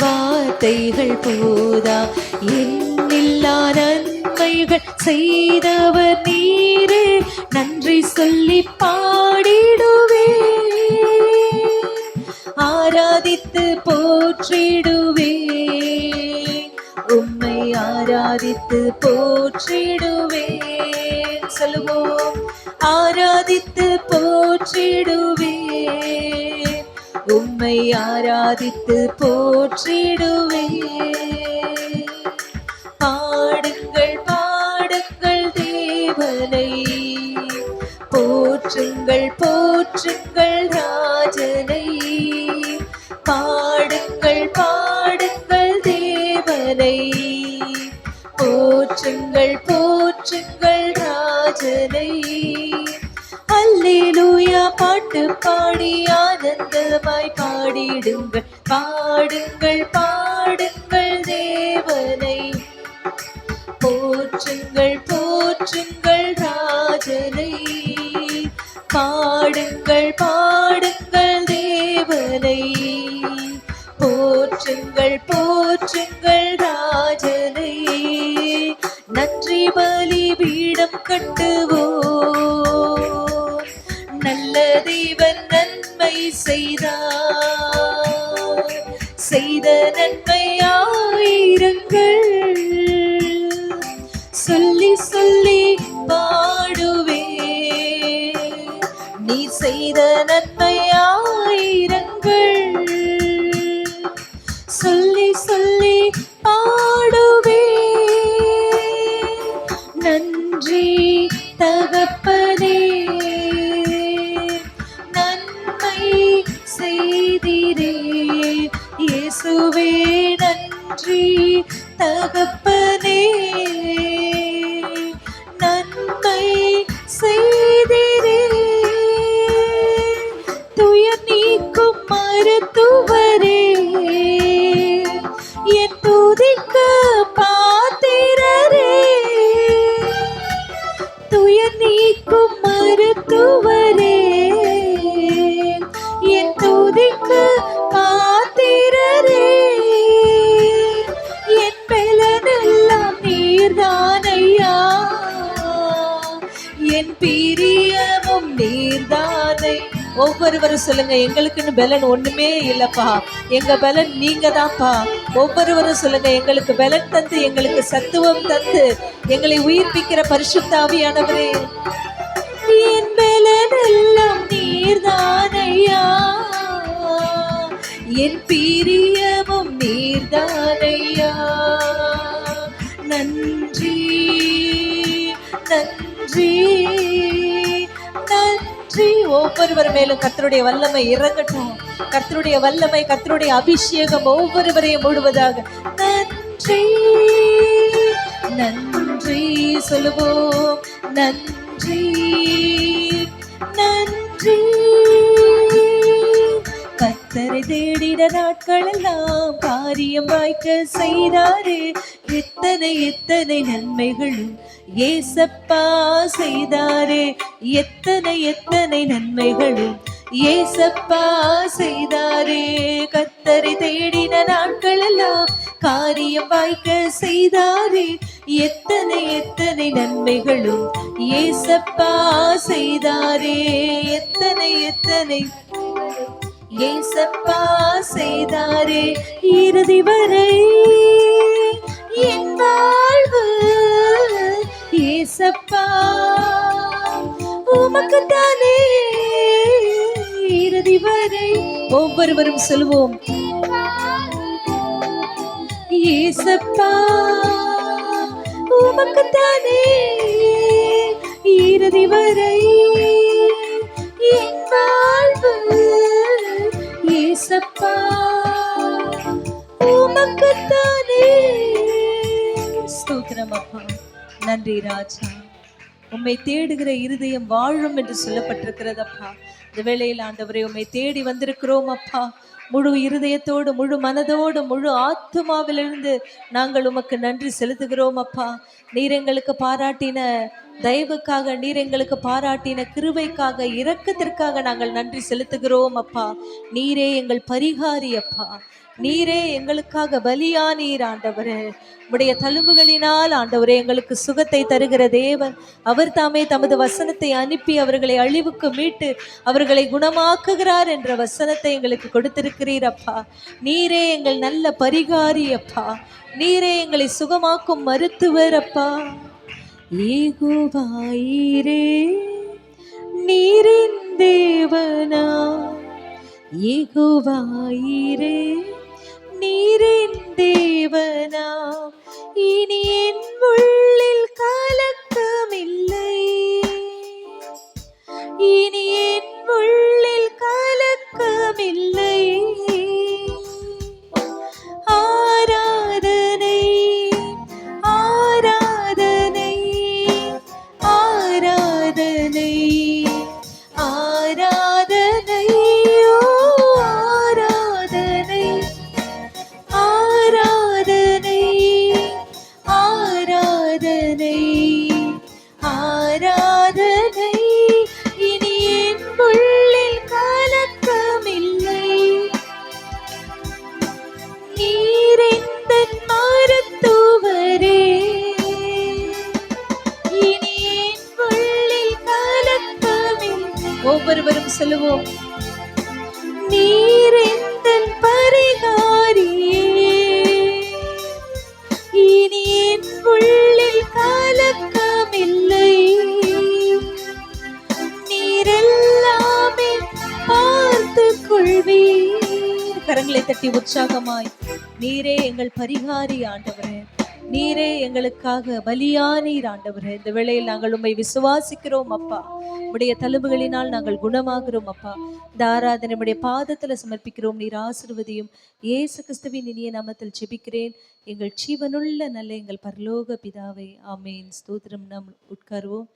வார்த்தைகள் போதா, எண்ணில்லா நன்மைகள் செய்தவர் நீரே, நன்றி சொல்லி பாடிடுவே, ஆராதித்து போற்றிடுவே, உம்மை ஆராதித்து போற்றிடுவே. சொல்லுவோம், ஆராதித்து போற்றிடுவே, உம்மை ஆராதித்து போற்றிடுவே. பாடுங்கள் பாடுங்கள் தேவனை, போற்றுங்கள் போற்றுங்கள் ராஜனை, பாடுங்கள் பாடுங்கள் தேவனை, போற்றுங்கள் போற்றுங்கள் ராஜனை. அல்லேலூயா பாட்டு பாடி ஆனந்தமாய் பாடிடுங்கள், பாடுங்கள் பாடுங்கள் தேவனை, போற்றுங்கள் போற்றுங்கள் ராஜனை, பாடுங்கள் பாடுங்கள் தேவனை, போற்றுங்கள் போற்றுங்கள் ராஜனை. நன்றி பலி பீடம் கட்டுவோம், நல்ல தேவன் நன்மை செய்தார், செய்த நன்மை ஆயிரங்கள் சொல்லி சொல்லி பாடுவே, நீ செய்த நன்மை ஆயிரங்கள் சொல்லி சொல்லி பாடுவே. நன்றி தகப்பனே, நன்மை செய்தீரே இயேசுவே, நன்றி தகப்பனே, நன்மை செய்தீரே. துயர் நீக்கும் மருத்துவரே, என் துதிக்க பாத்திரரே, துயர் நீக்கும் மருத்துவரே, என் துதிக்க பாத்திரரே, என் பலனெல்லாம் நீர்தானையா, என் பிரியமும் நீர்தானை. ஒவ்வொருவரும் சொல்லுங்க, எங்களுக்குன்னு பலன் ஒண்ணுமே இல்லப்பா, எங்க பலன் நீங்க தான்ப்பா. ஒவ்வொருவரும் சொல்லுங்க, எங்களுக்கு பலன் தந்து, எங்களுக்கு சத்துவம் தந்து, எங்களை உயிர்ப்பிக்கிற பரிசுத்த ஆவியானவரே, என் பலன் எல்லாம் நீர்தானையா, என் பிரியமும் நீர்தானையா. நன்றி நன்றி நன்றி. ஒவ்வொருவர் மேலும் கர்த்தருடைய வல்லமை இறங்கட்டும், கர்த்தருடைய வல்லமை, கர்த்தருடைய அபிஷேகம் ஒவ்வொருவரையும் மூடுவதாக. நன்றி நன்றி சொல்லுவோம், நன்றி நன்றி. கர்த்தரை தேடின நாட்களெல்லாம் காரியம் வாய்க்க செய்தாரே, எத்தனை எத்தனை நன்மைகளும் ஏசப்பா செய்தாரே, எத்தனை எத்தனை நன்மைகளும் ஏசப்பா செய்தாரே. கர்த்தரை தேடின நாட்களெல்லாம் காரியம் வாய்க்க செய்தாரே, எத்தனை எத்தனை நன்மைகளும் ஏசப்பா செய்தாரே, எத்தனை எத்தனை ஏசப்பா செய்தாரே. இறுதி வரை என் வாழ்வு ஏசப்பா உமக்குத்தானே, இறுதி வரை. ஒவ்வொருவரும் சொல்லுவோம், ஏசப்பா உமக்குத்தானே, இறுதி வரை என் வாழ்வு ஏசப்பா உமக்குத்தானே. ஸ்தோத்திரம் அப்பா, நன்றி ராஜா. உம்மை தேடுகிற இருதயம் வாழும் என்று சொல்லப்பட்டிருக்கிறதப்பா. இந்த வேளையில் ஆண்டவரே, உம்மை தேடி வந்திருக்கிறோம் அப்பா. முழு இருதயத்தோடு, முழு மனதோடு, முழு ஆத்துமாவிலிருந்து நாங்கள் உமக்கு நன்றி செலுத்துகிறோம் அப்பா. நீர் எங்களுக்கு பாராட்டின தயவுக்காக, நீர் எங்களுக்கு பாராட்டின கிருபைக்காக, இரக்கத்திற்காக நாங்கள் நன்றி செலுத்துகிறோம் அப்பா. நீரே எங்கள் பரிகாரி அப்பா. நீரே எங்களுக்காக பலியானீர் ஆண்டவரே. உடைய தழும்புகளினால் ஆண்டவரே எங்களுக்கு சுகத்தை தருகிற தேவன். அவர் தாமே தமது வசனத்தை அனுப்பி அவர்களை அழிவுக்கு மீட்டு அவர்களை குணமாக்குகிறார் என்ற வசனத்தை எங்களுக்கு கொடுத்திருக்கிறீர் அப்பா. நீரே எங்கள் நல்ல பரிகாரி அப்பா. நீரே எங்களை சுகமாக்கும் மருத்துவர் அப்பா. யெகோவாயீரே நீரின் தேவனா, யெகோவாயீரே நீரின் தேவனா, இனி என் உள்ளில் கலக்கமில்லை, இனி என் உள்ளில் கலக்கமில்லை. ஆராதனை ஆராதனை ஆராதனை ஆராதனை ஆராதனை ஆராதனை ஆராதனை ஆராதனை, இனி என் உள்ளில் கலக்கமில்லை. நீரெந்தன் மருத்துவரே, இனி என் உள்ளில் கலக்கமில்லை. ஒவ்வொருவரும் சொல்லுவோம், நீரெந்தன் பரிகாரியே, இனி என் உள்ளில் கலக்கமில்லை. நீரெல்லாமே பார்த்துக் கொள்வீர். கரங்களை தட்டி உற்சாகமாய், நீரே எங்கள் பரிகாரி ஆண்டவரே. நீரே எங்களுக்காக பலியானீர் ஆண்டவரே. இந்த வேளையில் நாங்கள் உம்மை விசுவாசிக்கிறோம் அப்பா. உடைய தழும்புகளினால் நாங்கள் குணமாகிறோம் அப்பா. இந்த ஆராதனை உடைய பாதத்துல சமர்ப்பிக்கிறோம். நீர் ஆசீர்வதியும். இயேசு கிறிஸ்துவின் இனிய நாமத்தில் ஜெபிக்கிறேன் எங்கள் ஜீவனுள்ள நல்ல எங்கள் பரலோக பிதாவே, ஆமேன். ஸ்தோத்திரம். நாம் உட்காருவோம்.